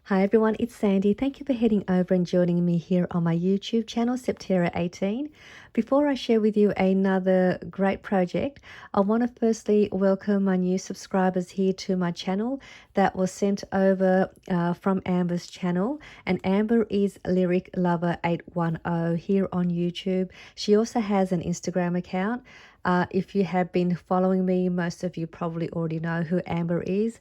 Hi everyone, it's Sandy. Thank you for heading over and joining me here on my YouTube channel, Septeria 18. Before I share with you another great project, I want to firstly welcome my new subscribers here to my channel that was sent over from Amber's channel. And Amber is Lyric Lover 810 here on YouTube. She also has an Instagram account. If you have been following me, most of you probably already know who Amber is.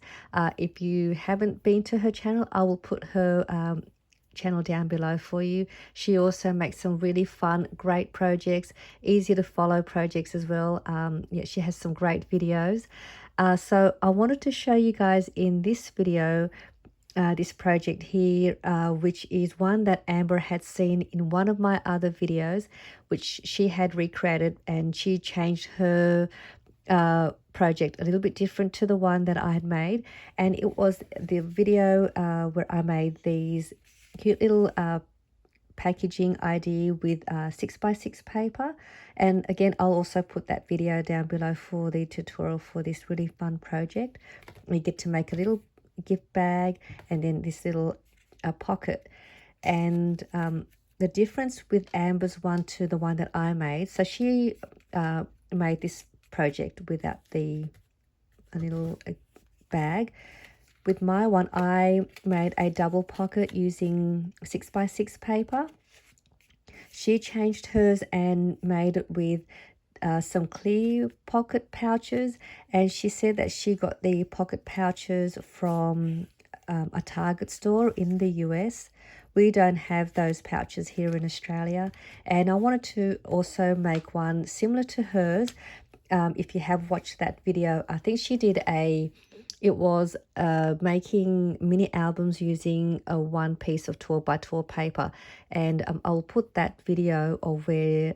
If you haven't been to her channel, I will put her channel down below for you. She also makes some really fun, great projects, easy to follow projects as well. Yeah, she has some great videos. So I wanted to show you guys in this video this project here, which is one that Amber had seen in one of my other videos, which she had recreated, and she changed her project a little bit different to the one that I had made. And it was the video where I made these cute little packaging idea with 6x6 paper. And again, I'll also put that video down below for the tutorial for this really fun project. We get to make a little gift bag and then this little pocket. And the difference with Amber's one to the one that I made, so she made this project without the little bag. With my one, I made a double pocket using 6x6 paper. She changed hers and made it with some clear pocket pouches, and she said that she got the pocket pouches from a Target store in the US. We don't have those pouches here in Australia, and I wanted to also make one similar to hers. If you have watched that video, I think she did it was making mini albums using a one piece of 12x12 paper, and I'll put that video of where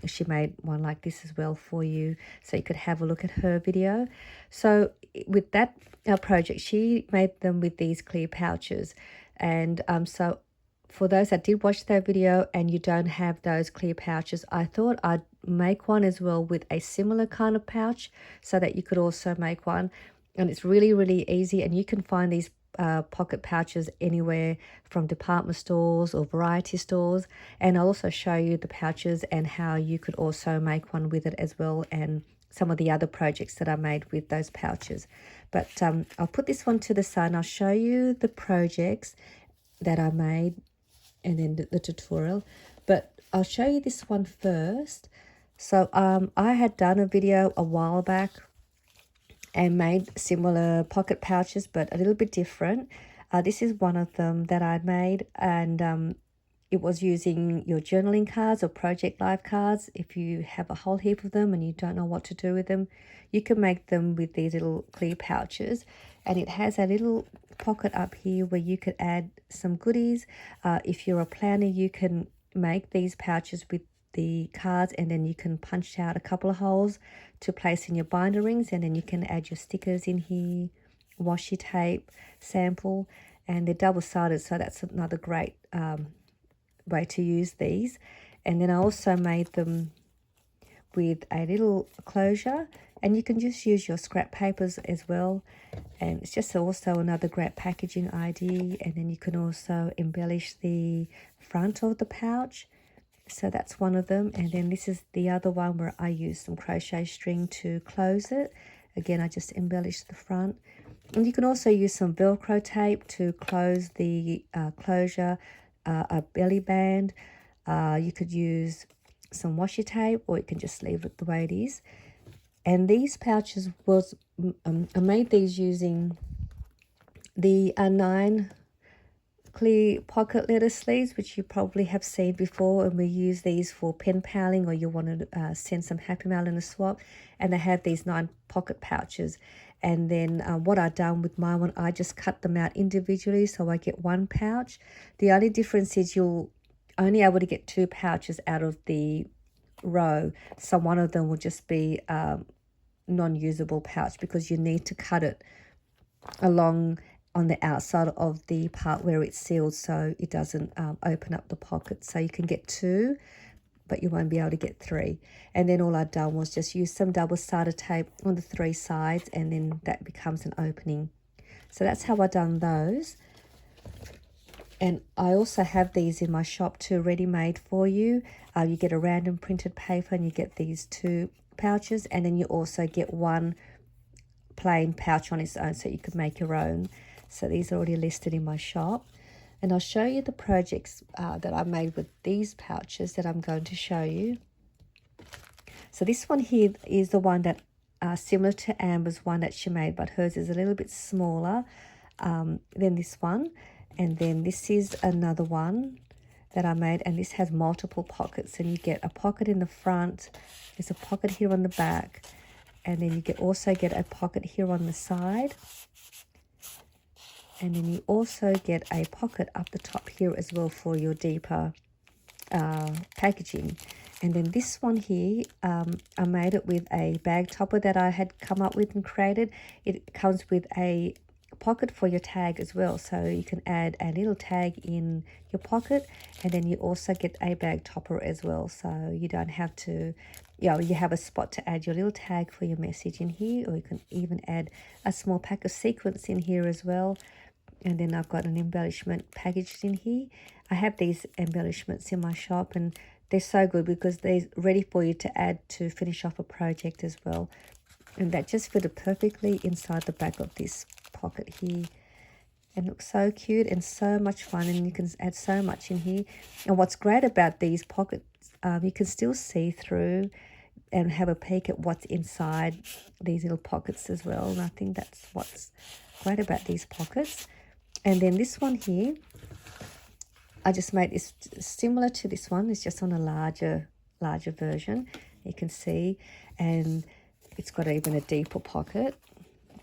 she made one like this as well for you, so you could have a look at her video. So with that project, she made them with these clear pouches, and so for those that did watch that video and you don't have those clear pouches, I thought I'd make one as well with a similar kind of pouch so that you could also make one. And it's really, really easy, and you can find these pocket pouches anywhere from department stores or variety stores. And I'll also show you the pouches and how you could also make one with it as well, and some of the other projects that I made with those pouches. But I'll put this one to the side and I'll show you the projects that I made and then the tutorial. But I'll show you this one first. So I had done a video a while back and made similar pocket pouches, but a little bit different. This is one of them that I made, and it was using your journaling cards or project life cards. If you have a whole heap of them and you don't know what to do with them, you can make them with these little clear pouches. And it has a little pocket up here where you could add some goodies. If you're a planner, you can make these pouches with the cards, and then you can punch out a couple of holes to place in your binder rings, and then you can add your stickers in here, washi tape, sample, and they're double-sided, so that's another great way to use these. And then I also made them with a little closure, and you can just use your scrap papers as well, and it's just also another great packaging idea. And then you can also embellish the front of the pouch. So that's one of them. And then this is the other one where I used some crochet string to close it. Again, I just embellished the front. And you can also use some Velcro tape to close the closure, a belly band. You could use some washi tape, or you can just leave it the way it is. And these pouches I made these using the 9 clear pocket letter sleeves, which you probably have seen before, and we use these for pen paling, or you want to send some happy mail in a swap. And they have these 9 pocket pouches. And then what I've done with my one, I just cut them out individually so I get one pouch. The only difference is you'll only able to get 2 pouches out of the row, so one of them will just be non-usable pouch, because you need to cut it along on the outside of the part where it's sealed, so it doesn't open up the pocket. So you can get 2, but you won't be able to get 3. And then all I've done was just use some double-sided tape on the 3 sides, and then that becomes an opening. So that's how I've done those. And I also have these in my shop too, ready-made for you. You get a random printed paper and you get these 2 pouches, and then you also get 1 plain pouch on its own, so you could make your own. So these are already listed in my shop. And I'll show you the projects that I made with these pouches that I'm going to show you. So this one here is the one that similar to Amber's one that she made, but hers is a little bit smaller than this one. And then this is another one that I made, and this has multiple pockets, and you get a pocket in the front, there's a pocket here on the back, and then you also get a pocket here on the side, and then you also get a pocket up the top here as well for your deeper packaging. And then this one here, I made it with a bag topper that I had come up with and created. It comes with a pocket for your tag as well, so you can add a little tag in your pocket, and then you also get a bag topper as well, so you don't have to, you have a spot to add your little tag for your message in here, or you can even add a small pack of sequins in here as well. And then I've got an embellishment packaged in here. I have these embellishments in my shop, and they're so good because they're ready for you to add to finish off a project as well. And that just fitted perfectly inside the back of this pocket here, and looks so cute and so much fun, and you can add so much in here. And what's great about these pockets, you can still see through and have a peek at what's inside these little pockets as well, and I think that's what's great about these pockets. And then this one here, I just made this similar to this one. It's just on a larger version, you can see, and it's got even a deeper pocket.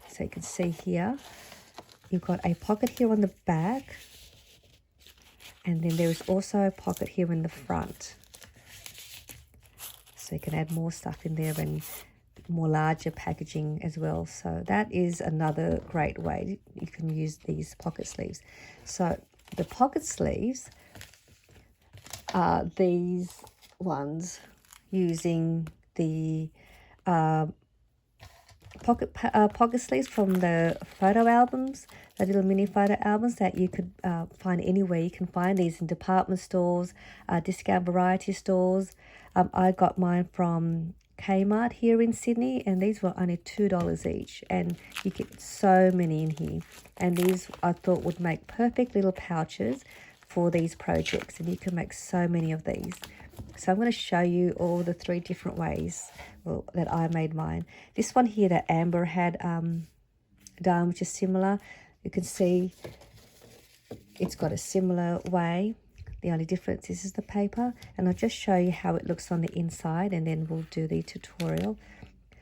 So you can see here, you've got a pocket here on the back, and then there is also a pocket here in the front. So you can add more stuff in there and more larger packaging as well. So that is another great way you can use these pocket sleeves. So the pocket sleeves are these ones using the pocket sleeves from the photo albums, the little mini photo albums that you could find anywhere. You can find these in department stores, discount variety stores. I got mine from Kmart here in Sydney, and these were only $2 each, and you get so many in here. And these I thought would make perfect little pouches for these projects, and you can make so many of these. So I'm going to show you all the 3 different ways that I made mine. This one here that Amber had done, which is similar, you can see it's got a similar way. The only difference is the paper, and I'll just show you how it looks on the inside, and then we'll do the tutorial.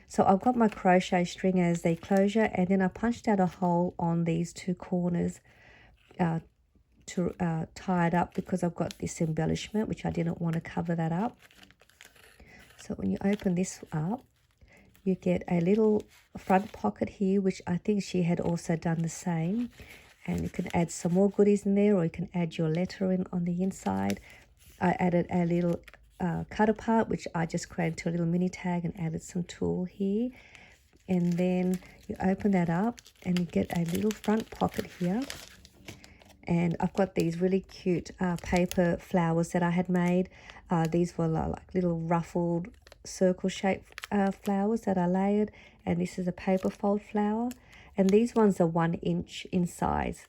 So I've got my crochet string as the closure, and then I punched out a hole on these 2 corners to tie it up, because I've got this embellishment which I didn't want to cover that up. So when you open this up, you get a little front pocket here, which I think she had also done the same. And you can add some more goodies in there, or you can add your lettering on the inside. I added a little cutter part, which I just created to a little mini tag, and added some tulle here. And then you open that up and you get a little front pocket here. And I've got these really cute paper flowers that I had made. These were like little ruffled circle shaped flowers that I layered, and this is a paper fold flower, and these ones are 1 inch in size,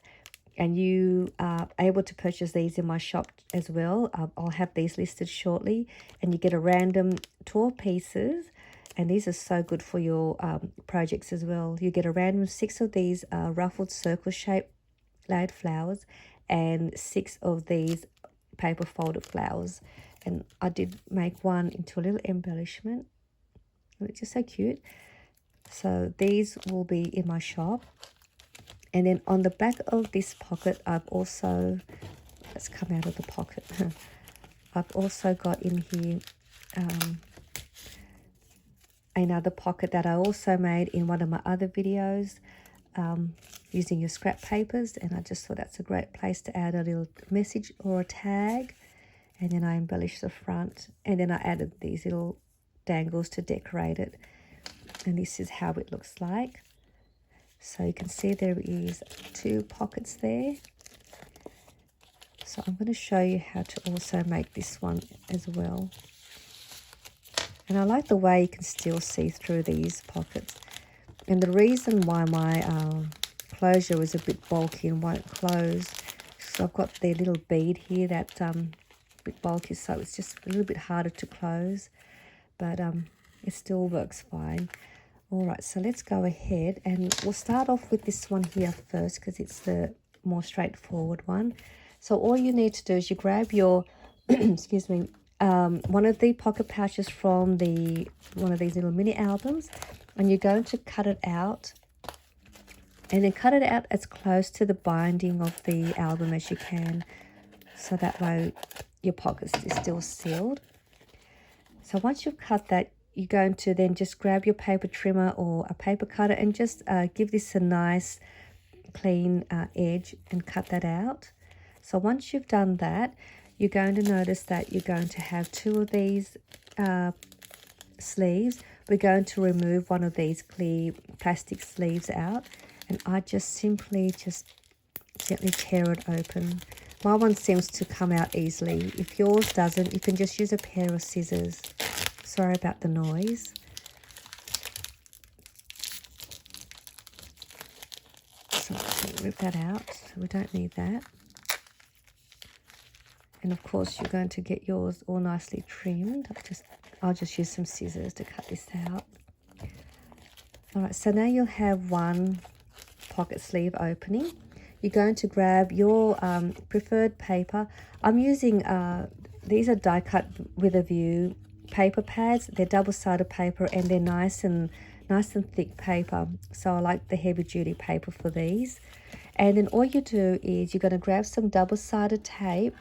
and you are able to purchase these in my shop as well. I'll have these listed shortly, and you get a random 12 pieces, and these are so good for your projects as well. You get a random 6 of these ruffled circle shaped layered flowers and 6 of these paper folded flowers. And I did make one into a little embellishment, and it's just so cute. So these will be in my shop. And then on the back of this pocket, I've also, let's come out of the pocket. I've also got in here another pocket that I also made in one of my other videos, using your scrap papers, and I just thought that's a great place to add a little message or a tag. And then I embellished the front, and then I added these little dangles to decorate it, and this is how it looks like. So you can see there is 2 pockets there, So I'm going to show you how to also make this one as well. And I like the way you can still see through these pockets. And the reason why my closure is a bit bulky and won't close, so I've got the little bead here that's a bit bulky, so it's just a little bit harder to close, but it still works fine. All right, so let's go ahead and we'll start off with this one here first because it's the more straightforward one. So all you need to do is you grab your, excuse me, one of the pocket pouches from one of these little mini albums, and you're going to cut it out, and then cut it out as close to the binding of the album as you can, so that way your pocket is still sealed. So once you've cut that, you're going to then just grab your paper trimmer or a paper cutter and just give this a nice clean edge and cut that out. So once you've done that, you're going to notice that you're going to have two of these sleeves. We're going to remove one of these clear plastic sleeves out, and I just simply gently tear it open. My one seems to come out easily. If yours doesn't, you can just use a pair of scissors. Sorry about the noise. So rip that out, so we don't need that. And of course you're going to get yours all nicely trimmed. I'll just use some scissors to cut this out. All right, so now you'll have one pocket sleeve opening. You're going to grab your preferred paper. I'm using, these are die cut with a view paper pads. They're double-sided paper and they're nice and thick paper. So I like the heavy duty paper for these. And then all you do is you're going to grab some double-sided tape.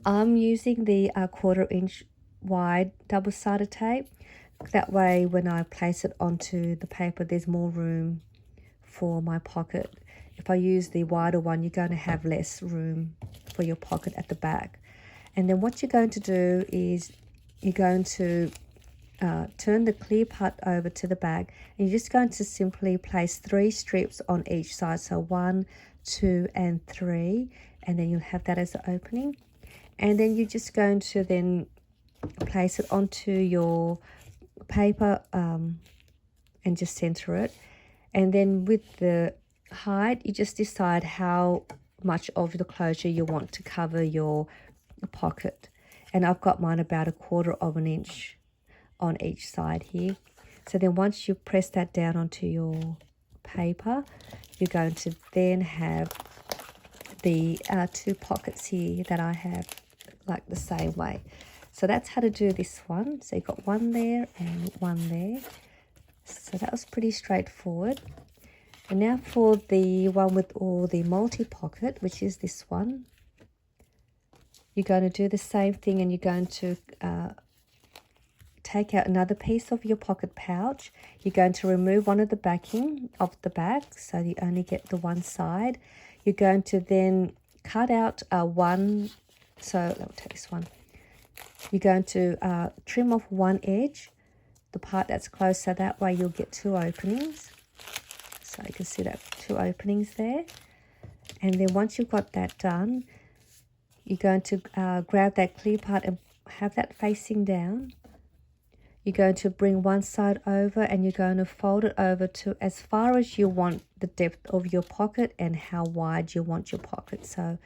I'm using the 1/4 inch wide double-sided tape. That way when I place it onto the paper, there's more room for my pocket. If I use the wider one, you're going to have less room for your pocket at the back. And then what you're going to do is you're going to turn the clear part over to the back, and you're just going to simply place 3 strips on each side. So 1, 2, and 3, and then you'll have that as the opening. And then you're just going to then place it onto your paper and just center it. And then with the height, you just decide how much of the closure you want to cover your pocket. And I've got mine about 1/4 inch on each side here. So then once you press that down onto your paper, you're going to then have the 2 pockets here that I have like the same way. So that's how to do this one. So you've got one there and one there. So that was pretty straightforward. And now for the one with all the multi-pocket, which is this one, you're going to do the same thing, and you're going to take out another piece of your pocket pouch. You're going to remove one of the backing of the back, so you only get the one side. You're going to then cut out one, so let me take this one. You're going to trim off one edge, the part that's close, so that way you'll get 2 openings. So you can see that 2 openings there. And then once you've got that done, you're going to grab that clear part and have that facing down. You're going to bring one side over, and you're going to fold it over to as far as you want the depth of your pocket and how wide you want your pocket. So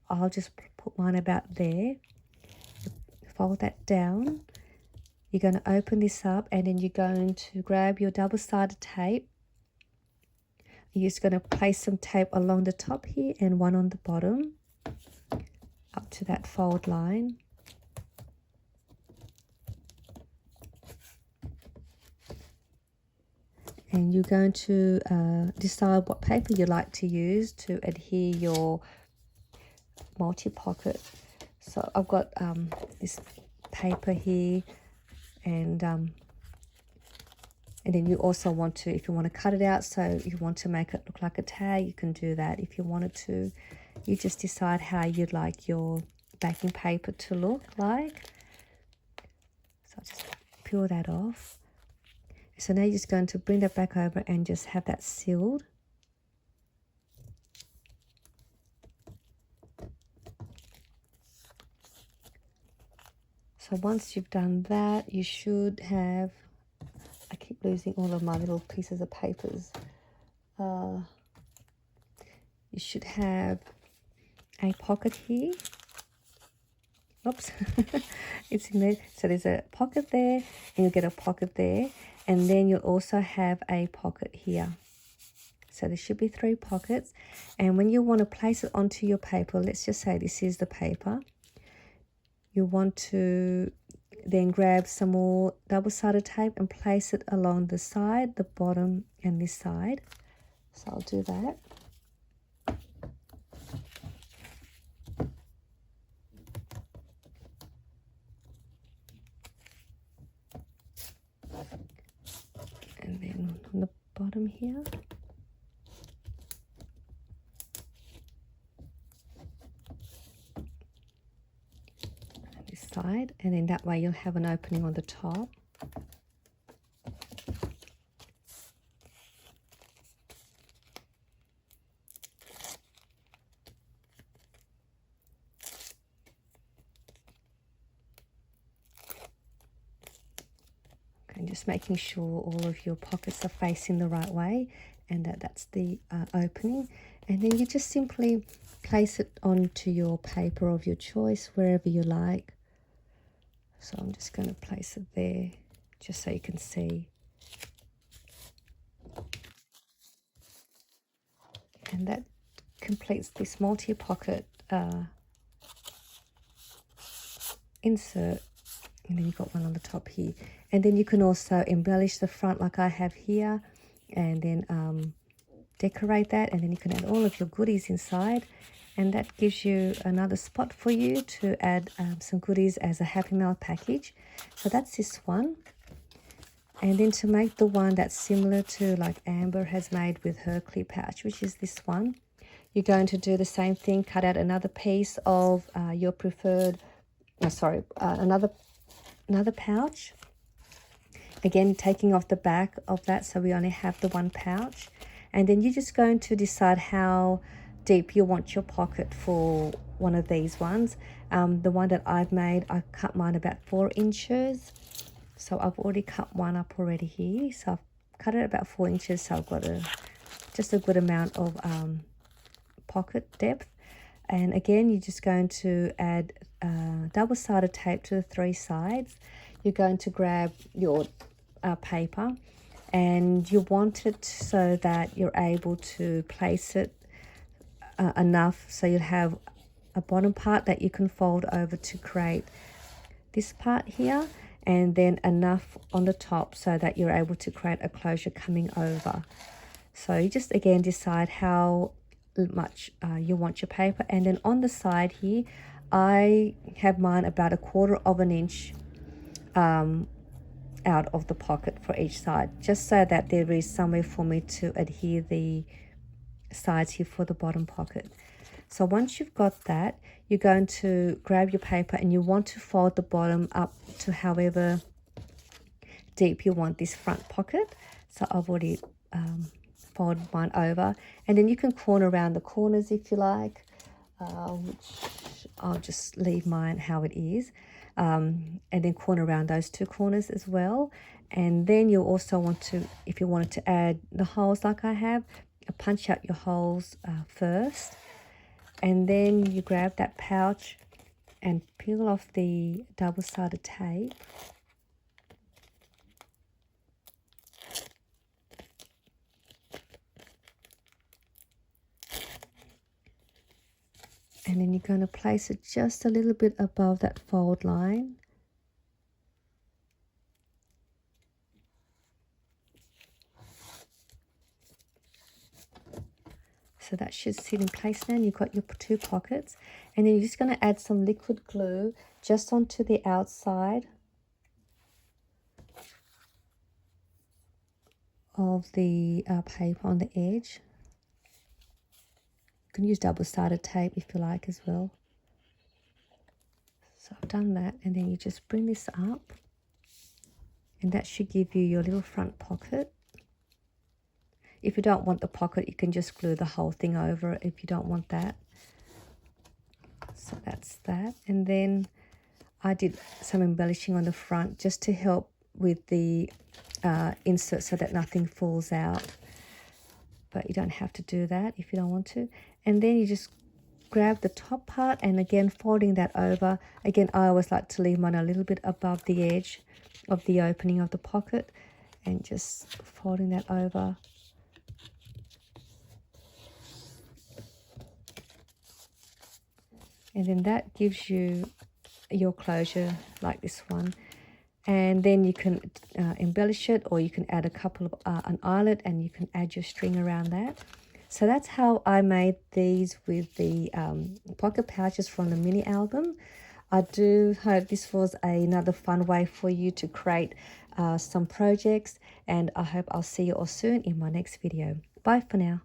I'll just put mine about there. Fold that down. You're going to open this up, and then you're going to grab your double-sided tape. You're just going to place some tape along the top here and one on the bottom up to that fold line. And you're going to decide what paper you like to use to adhere your multi-pocket. So I've got this paper here, and then you also want to, if you want to cut it out, so you want to make it look like a tag, you can do that. If you wanted to, you just decide how you'd like your backing paper to look like. So I'll just peel that off. So now you're just going to bring that back over and just have that sealed. So once you've done that, you should have, I keep losing all of my little pieces of papers. You should have a pocket here. Oops, it's in there. So there's a pocket there, and you'll get a pocket there, and then you'll also have a pocket here. So there should be 3 pockets. And when you want to place it onto your paper, let's just say this is the paper, you want to then grab some more double-sided tape and place it along the side, the bottom, and this side. So I'll do that. And then on the bottom here. And this side, and then that way you'll have an opening on the top. And just making sure all of your pockets are facing the right way, and that's the opening. And then you just simply place it onto your paper of your choice, wherever you like. So I'm just going to place it there, just so you can see. And that completes this multi-pocket insert. And then you've got one on the top here. And then you can also embellish the front like I have here, and then decorate that, and then you can add all of your goodies inside, and that gives you another spot for you to add some goodies as a Happy Mail package. So that's this one. And then to make the one that's similar to like Amber has made with her clear pouch, which is this one, you're going to do the same thing. Cut out another piece of your preferred, another pouch. Again, taking off the back of that, so we only have the one pouch. And then you're just going to decide how deep you want your pocket for one of these ones. The one that I've made, I cut mine about 4 inches. So I've already cut one up already here. So I've cut it about 4 inches. So I've got just a good amount of pocket depth. And again, you're just going to add double-sided tape to the 3 sides. You're going to grab your paper, and you want it so that you're able to place it enough so you have a bottom part that you can fold over to create this part here, and then enough on the top so that you're able to create a closure coming over. So you just again decide how much you want your paper. And then on the side here, I have mine about 1/4 of an inch out of the pocket for each side, just so that there is somewhere for me to adhere the sides here for the bottom pocket. So once you've got that, you're going to grab your paper, and you want to fold the bottom up to however deep you want this front pocket. So I've already folded mine over, and then you can corner around the corners if you like, which I'll just leave mine how it is. And then corner around those 2 corners as well. And then you'll also want to, if you wanted to add the holes like I have, punch out your holes first, and then you grab that pouch and peel off the double-sided tape. And then you're going to place it just a little bit above that fold line. So that should sit in place now, and you've got your 2 pockets. And then you're just going to add some liquid glue just onto the outside of the paper on the edge. You can use double-sided tape if you like as well. So I've done that, and then you just bring this up, and that should give you your little front pocket. If you don't want the pocket, you can just glue the whole thing over it if you don't want that. So that's that. And then I did some embellishing on the front just to help with the insert so that nothing falls out. But you don't have to do that if you don't want to. And then you just grab the top part, and again folding that over. Again, I always like to leave mine a little bit above the edge of the opening of the pocket, and just folding that over. And then that gives you your closure like this one. And then you can embellish it, or you can add a couple of an eyelet, and you can add your string around that. So that's how I made these with the pocket pouches from the mini album. I do hope this was another fun way for you to create some projects, and I hope I'll see you all soon in my next video. Bye for now.